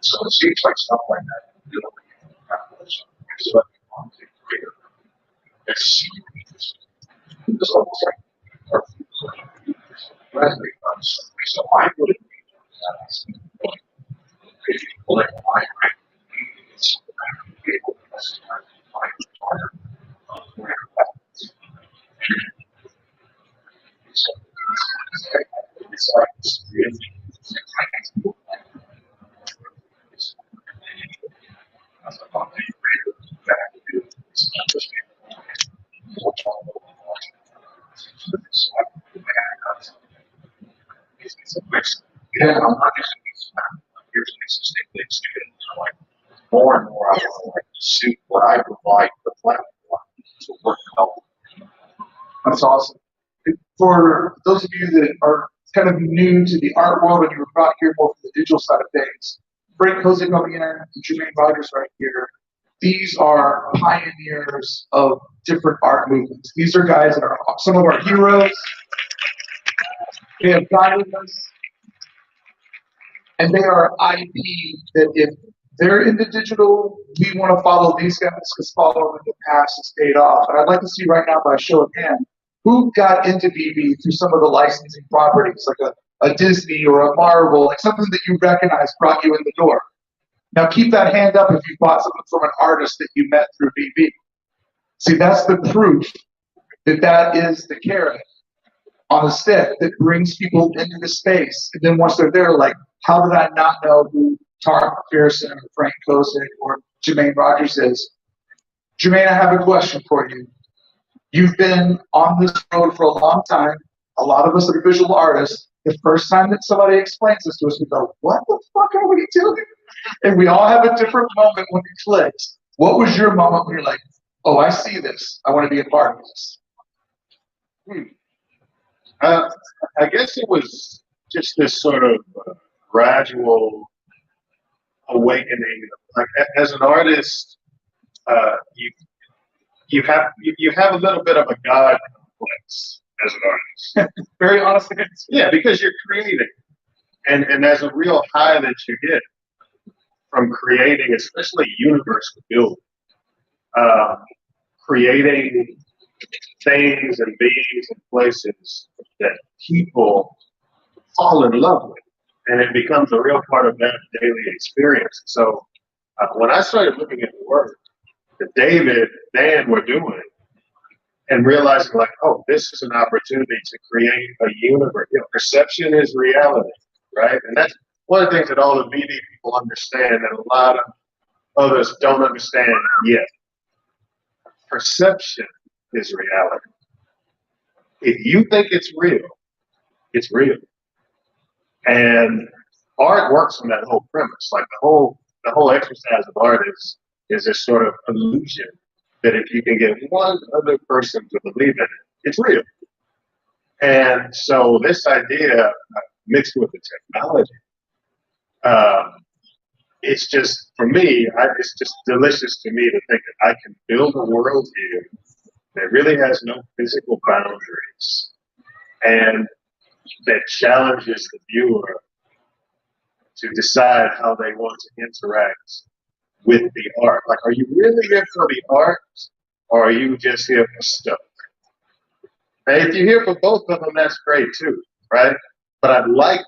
So it seems like stuff like that. You know, it's what you want to create. It's almost like so I would agree with that. If you like my it's yeah, I'm not just here's an existing things to like more and more I would like to suit what I provide the platform to work out. That's awesome. For those of you that are kind of new to the art world and you're brought here more from the digital side of things, Frank Kozik over here and Jermaine Rogers right here, these are pioneers of different art movements. These are guys that are some of our heroes. They have guided us, and they are IP that if they're into digital, we want to follow these guys because following in the past has paid off. And I'd like to see right now by a show of hands, who got into VeVe through some of the licensing properties, like a Disney or a Marvel, like something that you recognize brought you in the door. Now keep that hand up if you bought something from an artist that you met through VeVe. See, that's the proof that that is the carrot on a stick that brings people into the space. And then once they're there, like, how did I not know who Tara McPherson or Frank Kozik or Jermaine Rogers is? Jermaine, I have a question for you. You've been on this road for a long time. A lot of us that are visual artists, the first time that somebody explains this to us, we go, what the fuck are we doing? And we all have a different moment when it clicks. What was your moment when you're like, oh, I see this. I want to be a part of this? I guess it was just this sort of gradual awakening. Like as an artist, you have a little bit of a God complex as an artist. Very honest. Yeah, because you're creating, and there's a real high that you get from creating, especially universe building, creating things and beings and places that people fall in love with, and it becomes a real part of that daily experience. So when I started looking at the work that David, Dan were doing, and realizing like, oh, this is an opportunity to create a universe. You know, perception is reality, right? And that's one of the things that all the VeVe people understand that a lot of others don't understand yet. Perception is reality. If you think it's real, it's real. And art works on that whole premise. Like the whole exercise of art is this sort of illusion that if you can get one other person to believe in it, it's real. And so this idea mixed with the technology, it's just, for me, it's just delicious to me to think that I can build a world here that really has no physical boundaries and that challenges the viewer to decide how they want to interact with the art. Like, are you really here for the art, or are you just here for stuff? And if you're here for both of them, that's great too, right? But I'd like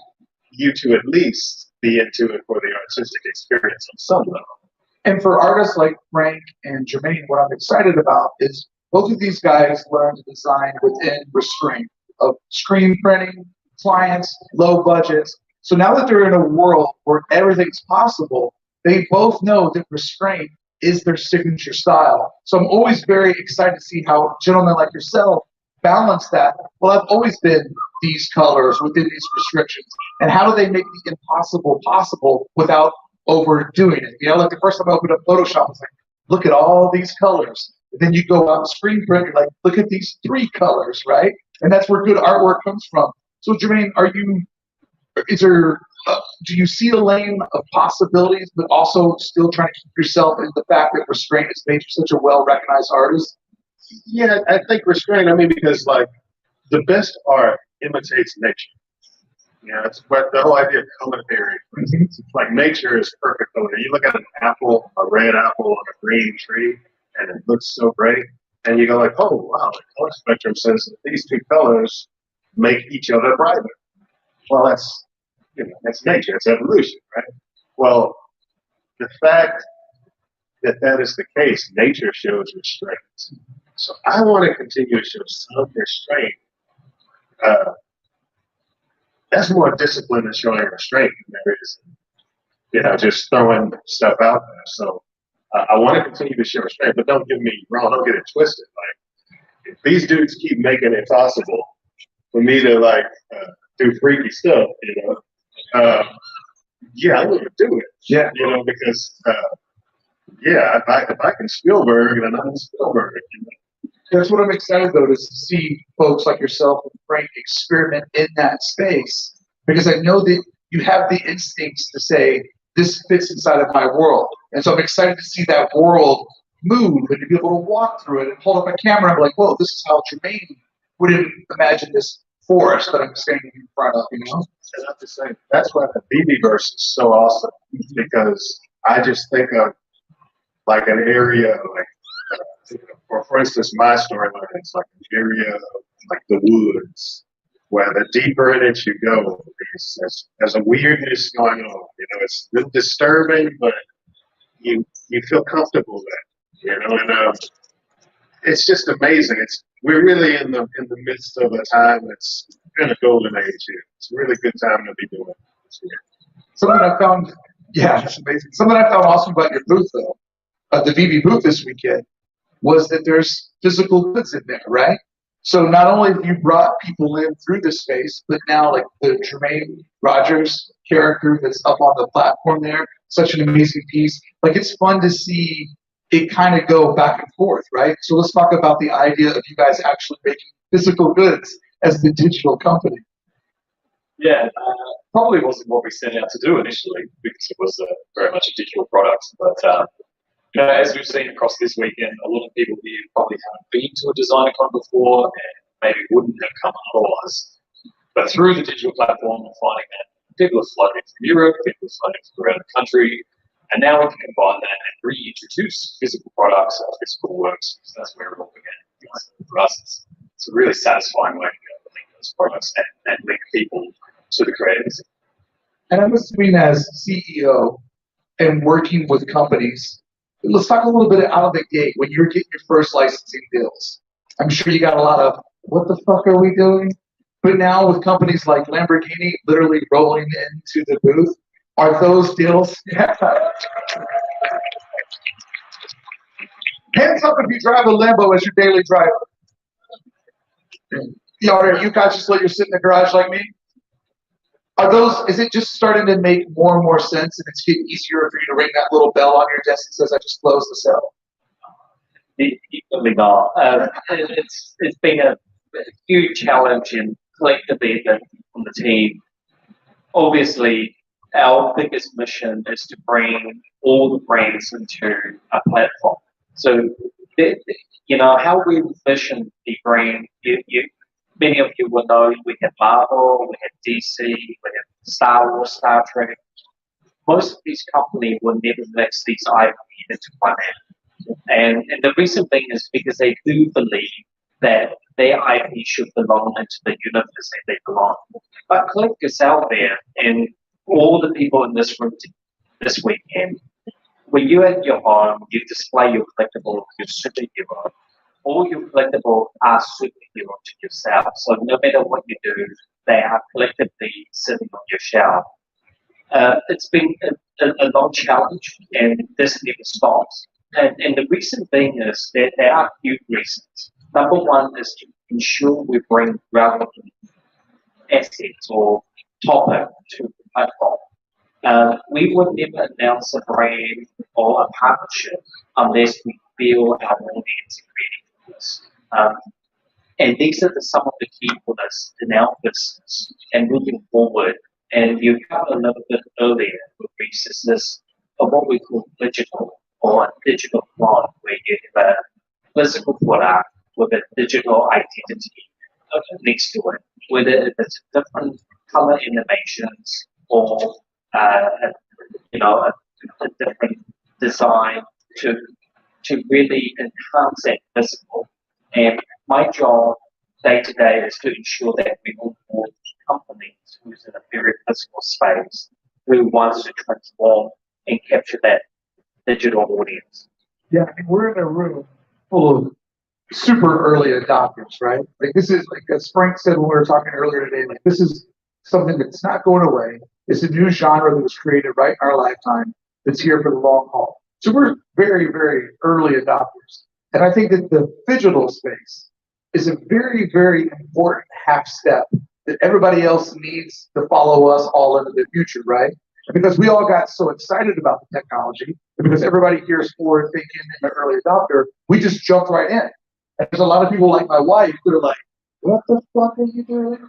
you to at least be into it for the artistic experience on some level. And for artists like Frank and Jermaine, what I'm excited about is both of these guys learned to design within restraint of screen printing, clients, low budgets. So now that they're in a world where everything's possible, they both know that restraint is their signature style. So I'm always very excited to see how gentlemen like yourself balance that. Well, I've always been these colors within these restrictions. And how do they make the impossible possible without overdoing it? You know, like the first time I opened up Photoshop, I was like, look at all these colors. And then you go out and screen print, you're like, look at these 3 colors, right? And that's where good artwork comes from. So Jermaine, do you see a lane of possibilities, but also still trying to keep yourself in the fact that restraint has made you such a well-recognized artist? Yeah, I think restraint, because like the best art imitates nature. Yeah, it's, but the whole idea of color theory, for instance, it's like nature is perfect color. You look at an apple, a red apple on a green tree, and it looks so great. And you go like, oh wow, the color spectrum says that these two colors make each other brighter. Well, that's that's nature, it's evolution, right? Well, the fact that that is the case, nature shows restraint. So I want to continue to show some restraint. Uh, that's more discipline than showing restraint than there is, just throwing stuff out there. So I want to continue to show restraint, but don't get me wrong, don't get it twisted. Like, if these dudes keep making it possible for me to do freaky stuff, yeah, I'm gonna do it. Yeah. Because if I can Spielberg, then I'm Spielberg. That's what I'm excited though, to see folks like yourself and Frank experiment in that space, because I know that you have the instincts to say this fits inside of my world, and so I'm excited to see that world move and to be able to walk through it and hold up a camera and be like, whoa, this is how Jermaine would imagine this forest that I'm standing in front of, And I have to say, that's why the VeVeVerse is so awesome, because I just think of like an area for instance, my storyline is like an area of like the woods, where the deeper in it you go, there's a weirdness going on. It's really disturbing, but you feel comfortable there. And it's just amazing. We're really in the midst of a time that's in a golden age here. It's a really good time to be doing this here. Something I found, yeah, it's amazing. Something I found awesome about your booth though, the VeVe booth this weekend, was that there's physical goods in there, right? So not only have you brought people in through this space, but now like the Jermaine Rogers character that's up on the platform there, such an amazing piece. Like, it's fun to see it kind of go back and forth, right? So let's talk about the idea of you guys actually making physical goods as the digital company. Yeah, probably wasn't what we set out to do initially, because it was very much a digital product. But as we've seen across this weekend, a lot of people here probably haven't been to a DesignerCon before and maybe wouldn't have come otherwise. But through the digital platform, we're finding that people are flooding from Europe, people are flooding from around the country, and now we can combine that and reintroduce physical products or physical works. So that's where it all began. For us, it's a really satisfying way to be able to link those products and link people to the creators. And I'm assuming as CEO and working with companies, let's talk a little bit out of the gate when you're getting your first licensing deals. I'm sure you got a lot of, what the fuck are we doing? But now with companies like Lamborghini literally rolling into the booth, are those deals? Yeah. Hands up if you drive a Lambo as your daily driver. You guys just let you sit in the garage like me? Is it just starting to make more and more sense, and it's getting easier for you to ring that little bell on your desk that says, I just closed the sale? Equally not. It's been a huge challenge and collectively from the team. Obviously, our biggest mission is to bring all the brands into a platform. So, how we envision the brand, many of you will know we have Marvel, we have DC, we have Star Wars, Star Trek. Most of these companies will never mix these IP into one app. And the reason being is because they do believe that their IP should belong into the universe that they belong. But click is out there, and all the people in this room this weekend, when you're at your home, you display your collectible, your superhero. All your collectibles are superhero to yourself. So no matter what you do, they are collectively sitting on your shelf. It's been a long challenge, and this never stops. And the reason being is that there are a few reasons. Number one is to ensure we bring relevant assets or topic to the platform. We would never announce a brand or a partnership unless we feel our audience is ready for this. And these are some of the key pillars in our business and moving forward. And you covered a little bit earlier with this of what we call digital or digital blog, where you have a physical product with a digital identity next to it, whether it's a different color animations or a different design to really enhance that physical. And my job day to day is to ensure that we onboard companies who's in a very physical space who wants to transform and capture that digital audience. Yeah, I mean, we're in a room full of super early adopters, right? Like this is like as Frank said when we were talking earlier today, like this is something that's not going away. It's a new genre that was created right in our lifetime that's here for the long haul. So we're very, very early adopters. And I think that the digital space is a very, very important half step that everybody else needs to follow us all into the future, right? And because we all got so excited about the technology, and because everybody here is forward thinking and an early adopter, we just jumped right in. And there's a lot of people like my wife who are like, what the fuck are you doing?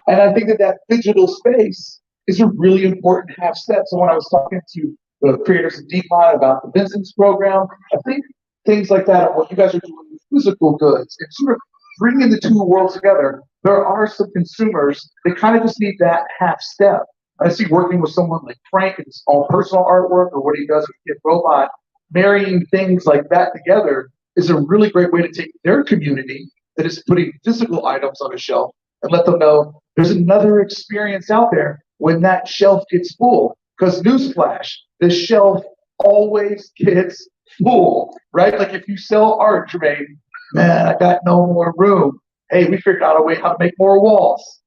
And I think that that digital space is a really important half step. So when I was talking to the creators of DeepMind about the business program, I think things like that, what you guys are doing with physical goods, and sort of bringing the two worlds together, there are some consumers that kind of just need that half step. I see working with someone like Frank and his own personal artwork or what he does with Kid Robot, marrying things like that together is a really great way to take their community that is putting physical items on a shelf and let them know there's another experience out there when that shelf gets full. Because newsflash, the shelf always gets full, right? Like if you sell art, Jermaine, man, I got no more room. Hey, we figured out a way how to make more walls.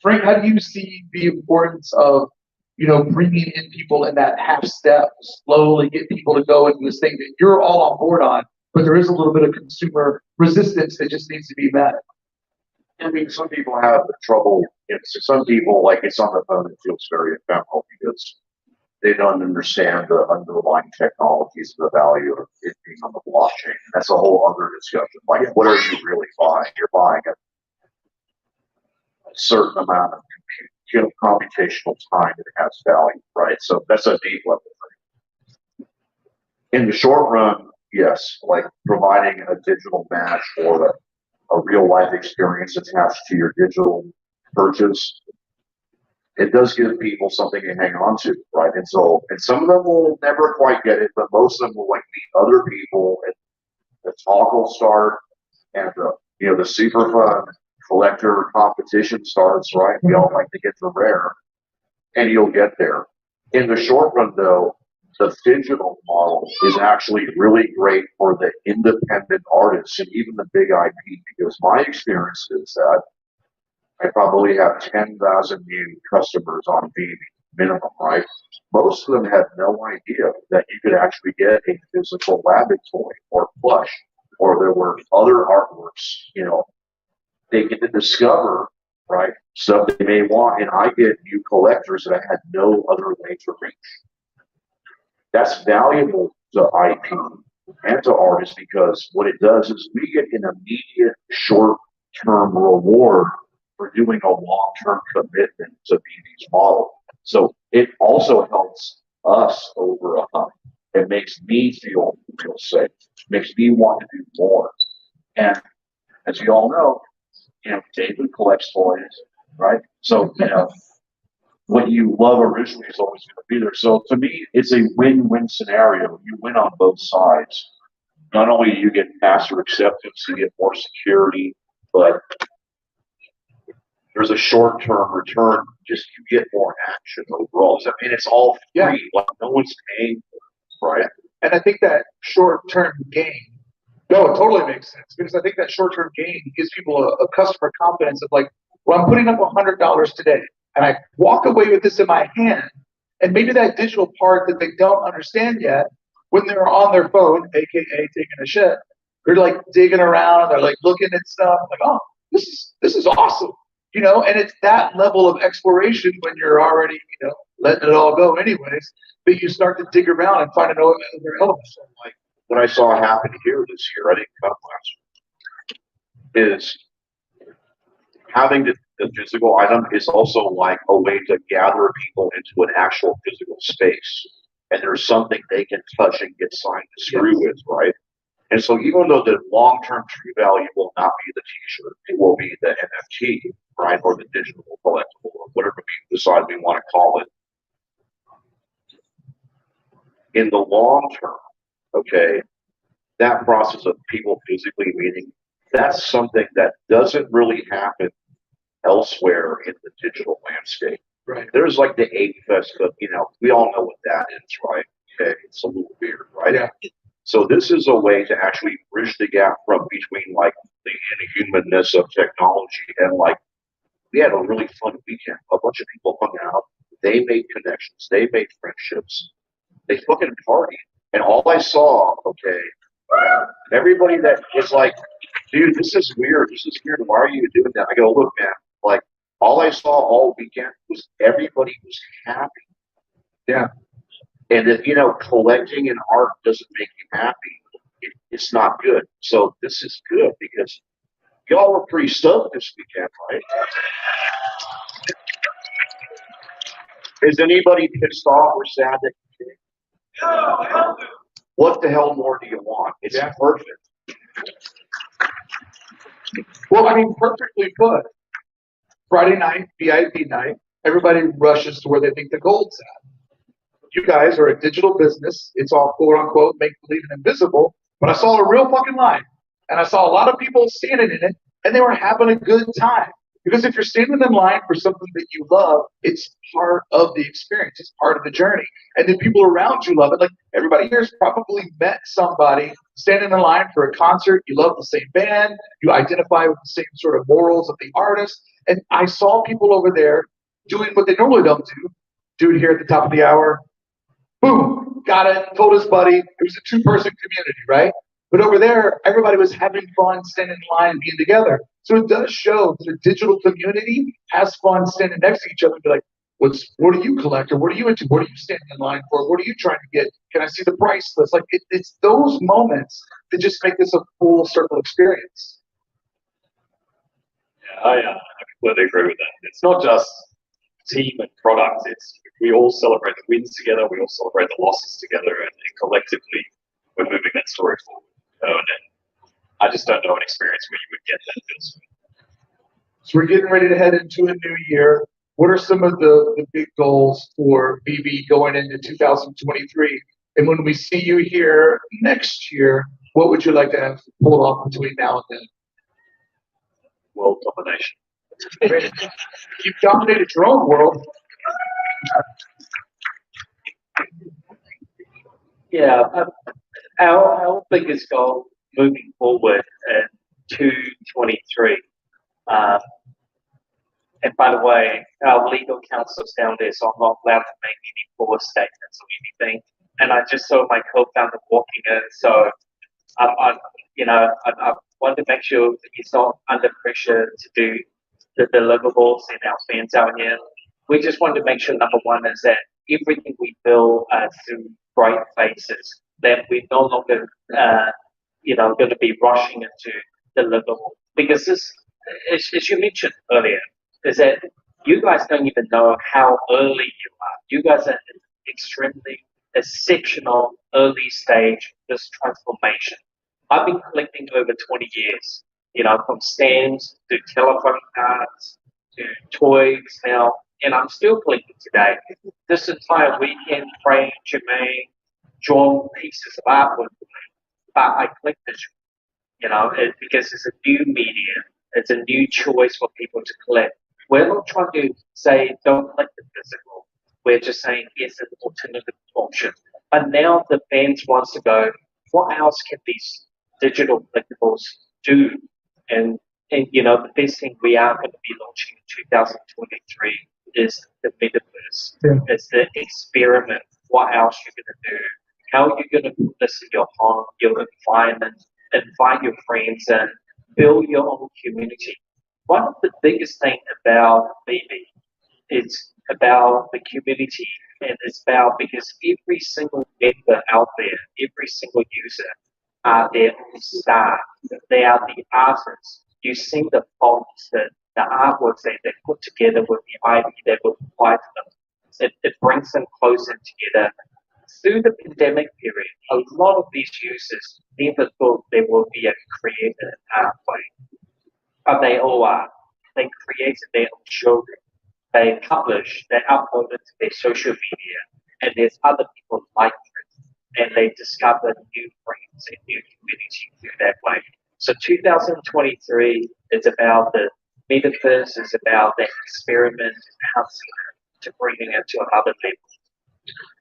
Frank, how do you see the importance of, bringing in people in that half step, slowly get people to go into this thing that you're all on board on, but there is a little bit of consumer resistance that just needs to be met? I mean, some people have trouble. Some people, like it's on the phone, it feels very ephemeral because they don't understand the underlying technologies, the value of it being on the blockchain. That's a whole other discussion. Like, what are you really buying? You're buying a certain amount of computational time that has value, right? So that's a deep level thing. In the short run, yes, like providing a digital match or a real life experience attached to your digital purchase, it does give people something to hang on to, right? And some of them will never quite get it, but most of them will like meet other people, and the talk will start, and the super fun collector competition starts, right? We all like to get the rare, and you'll get there. In the short run, though, the digital model is actually really great for the independent artists and even the big IP, because my experience is that I probably have 10,000 new customers on VeVe minimum, right? Most of them had no idea that you could actually get a physical rabbit toy or plush, or there were other artworks, they get to discover, right, stuff they may want, and I get new collectors that I had no other way to reach. That's valuable to IP and to artists because what it does is we get an immediate short-term reward for doing a long-term commitment to VeVe's model. So it also helps us over a hump. It makes me feel safe. It makes me want to do more. And as you all know, David collects toys, right? So, what you love originally is always going to be there. So to me, it's a win-win scenario. You win on both sides. Not only do you get faster acceptance, you get more security, but there's a short-term return. Just you get more action overall. I mean, it's all free. Yeah. Like no one's paying for it, right? And I think that short-term gain, no, it totally makes sense, because I think that short-term gain gives people a customer confidence of like, well, I'm putting up $100 today, and I walk away with this in my hand, and maybe that digital part that they don't understand yet, when they're on their phone, aka taking a shit, they're like digging around, they're like looking at stuff, like, oh, this is awesome, and it's that level of exploration when you're already, letting it all go anyways, that you start to dig around and find another element. Like what I saw happen here this year, I didn't come last year, is having the physical item is also like a way to gather people into an actual physical space. And there's something they can touch and get signed to screw with, right? And so even though the long-term true value will not be the t-shirt, it will be the NFT, right? Or the digital collectible, or whatever we decide we want to call it. In the long term, okay, that process of people physically meeting, that's something that doesn't really happen elsewhere in the digital landscape. Right. There's like the Ape Fest, but we all know what that is, right? Okay, it's a little weird, right? Yeah. So this is a way to actually bridge the gap from between like the inhumanness of technology and like we had a really fun weekend. A bunch of people hung out. They made connections. They made friendships. They fucking partied. And all I saw, okay, everybody that was like, dude, this is weird. This is weird. Why are you doing that? I go, look, man, like all I saw all weekend was everybody was happy. Yeah. And if, collecting and art doesn't make you happy, it's not good. So this is good because y'all were pretty stoked this weekend, right? Is anybody pissed off or sad that you came? No. What the hell more do you want? It's perfect. Well, I mean, perfectly put. Friday night, VIP night, everybody rushes to where they think the gold's at. You guys are a digital business. It's all quote unquote make believe and invisible. But I saw a real fucking line. And I saw a lot of people standing in it and they were having a good time. Because if you're standing in line for something that you love, it's part of the experience. It's part of the journey. And the people around you love it. Like everybody here has probably met somebody standing in line for a concert. You love the same band. You identify with the same sort of morals of the artist. And I saw people over there doing what they normally don't do. Dude here at the top of the hour, boom, got it, told his buddy. It was a two-person community, right? But over there, everybody was having fun standing in line and being together. So it does show that a digital community has fun standing next to each other and be like, what do you collect or what are you into? What are you standing in line for? What are you trying to get? Can I see the price list? Like it's those moments that just make this a full circle experience. Yeah, I completely agree with that. It's not just team and product. It's we all celebrate the wins together. We all celebrate the losses together, and collectively we're moving that story forward. And I just don't know an experience where you would get that feels. So we're getting ready to head into a new year. What are some of the big goals for VeVe going into 2023? And when we see you here next year, what would you like to have pulled off between now and then? World domination. You've dominated your own world. Yeah, our biggest goal moving forward in 2023, and by the way, our legal counsel's down there, so I'm not allowed to make any false statements or anything. And I just saw my co-founder walking in, so I want to make sure that he's not under pressure to do the deliverables in our fans out here. We just want to make sure, number one, is that everything we build through bright faces, that we're no longer, going to be rushing into deliverable. Because this, as you mentioned earlier, is that you guys don't even know how early you are. You guys are in extremely exceptional early stage this transformation. I've been collecting over 20 years, from stamps to telephone cards to toys now, and I'm still collecting today. This entire weekend, Frank, Jermaine, drawn pieces of artwork, but I collect this, because it's a new medium. It's a new choice for people to collect. We're not trying to say don't collect the physical. We're just saying it's an alternative option. But now the fans wants to go, what else can these digital collectibles do? And the best thing we are going to be launching in 2023 is the VeVeVerse. Yeah. It's the experiment. What else you're going to do? How are you going to put this in your home, your environment, invite your friends and build your own community? One of the biggest things about VeVe is about the community, and it's about because every single member out there, every single user are their own star. They are the artists. You see the fonts, the artworks that they put together with the ID that will apply to them. It brings them closer together. Through the pandemic period, a lot of these users never thought they would be a creator in that way, but they all are. They created their own showroom. They publish, they upload it to their social media, and there's other people like it, and they discover new friends and new community through that way. So 2023 is about the metaverse, is about that experiment and hustling to bringing it to another level.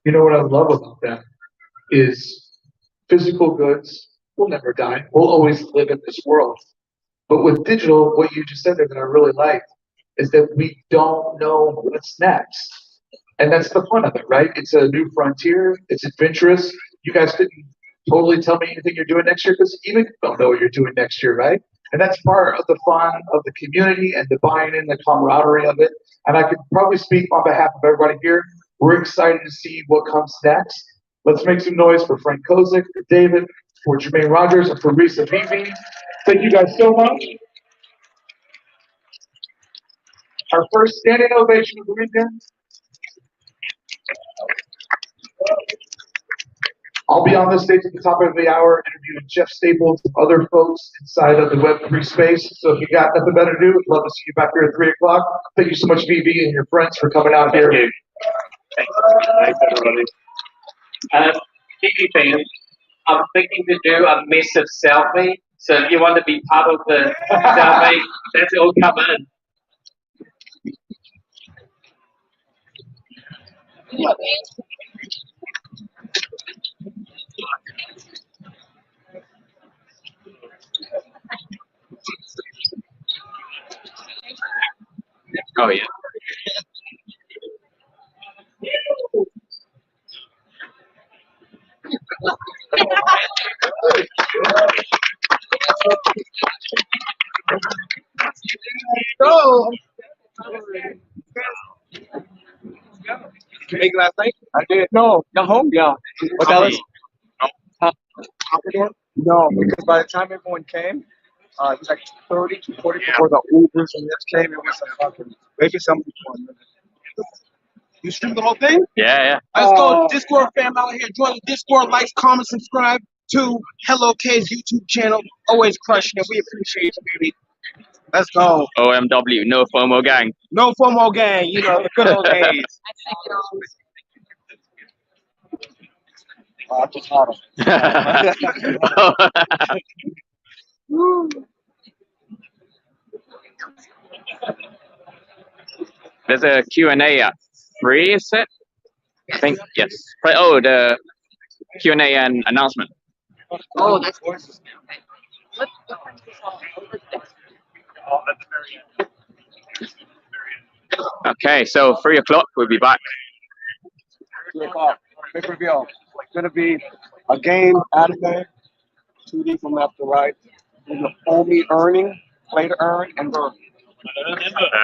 You know what I love about that is physical goods will never die. We'll always live in this world. But with digital, what you just said there that I really liked is that we don't know what's next. And that's the fun of it, right? It's a new frontier. It's adventurous. You guys couldn't totally tell me anything you're doing next year because even you don't know what you're doing next year, right? And that's part of the fun of the community and the buy-in, the camaraderie of it. And I could probably speak on behalf of everybody here. We're excited to see what comes next. Let's make some noise for Frank Kozik, for David, for Jermaine Rogers, and for Risa VeVe. Thank you guys so much. Our first standing ovation of the weekend. I'll be on this stage at the top of the hour interviewing Jeff Staples and other folks inside of the Web3 space. So if you got nothing better to do, we'd love to see you back here at 3 o'clock. Thank you so much, VeVe and your friends, for coming out here. Thank you. Thanks, everybody. VeVe fans, I'm thinking to do a massive selfie. So if you want to be part of the selfie, that's all come in. Oh yeah. So, you make it last night? I did. No, got home. Yeah. What that was? Huh? No, because by the time everyone came, it was like 30 to 40 before the Ubers and this came. It was like fucking maybe some people. You streamed the whole thing? Yeah. Let's go, Discord fam out here. Join the Discord, like, comment, subscribe to Hello K's YouTube channel. Always crushing it. We appreciate you, baby. Let's go. OMW, no FOMO gang. No FOMO gang, you know, the good old days. I just had There's a Q&A at 3, is it? I think, yes. Oh, the Q&A and announcement. Oh, that's gorgeous. Okay, so 3 o'clock, we'll be back. 3 o'clock. Big reveal. It's gonna be a game, anime, 2D from left to right. There's a only earning, play to earn, and burn.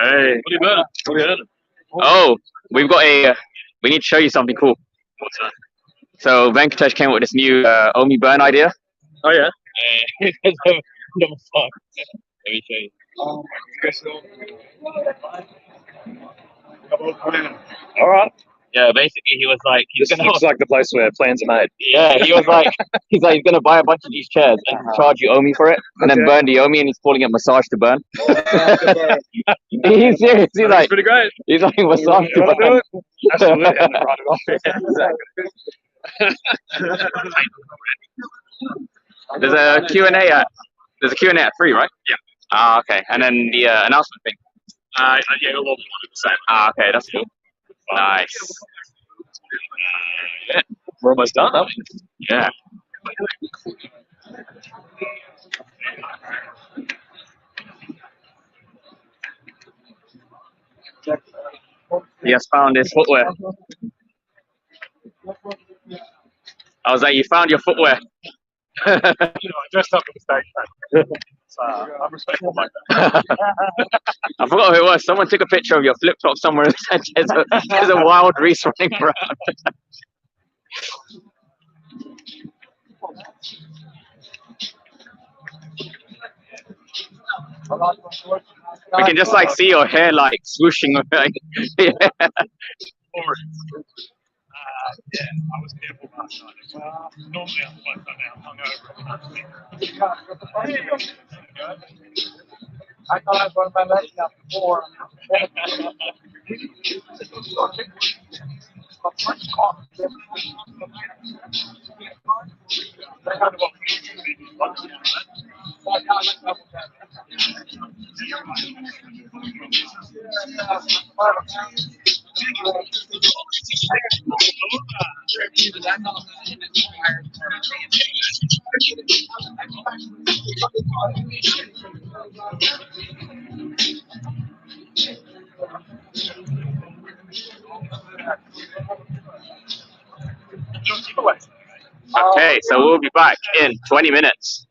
Hey. Oh, we've got we need to show you something cool. What's that? So Venkatesh came up with this new Omi burn idea. Oh yeah. No fuck. Let me show you. All right. Yeah, basically he was like, This looks like the place where plans are made. yeah, he was like, he's gonna buy a bunch of these chairs and charge you Omi for it, and then burn the Omi, and he's calling it massage to burn. He's serious. He's like, pretty great. he's like massage to burn. Absolutely. And then write it off. Exactly. There's a Q&A at 3, right? Yeah. Ah, okay. And then the announcement thing. Yeah, it'll all be one and the same. Ah, okay, that's cool. Nice. Yeah, we're almost done, aren't we? Yeah. He has found his footwear. I was like, you found your footwear. You know, I dressed up for the stage. So I'm respectful like that. I forgot who it was. Someone took a picture of your flip flop somewhere and said there's a wild Reese running around. We can just like see your hair like swooshing. Like, yeah. Yeah, I was careful last night. Well, normally I'm quite hungover and hungry. I thought I brought my legs out before. Okay, so we'll be back in 20 minutes.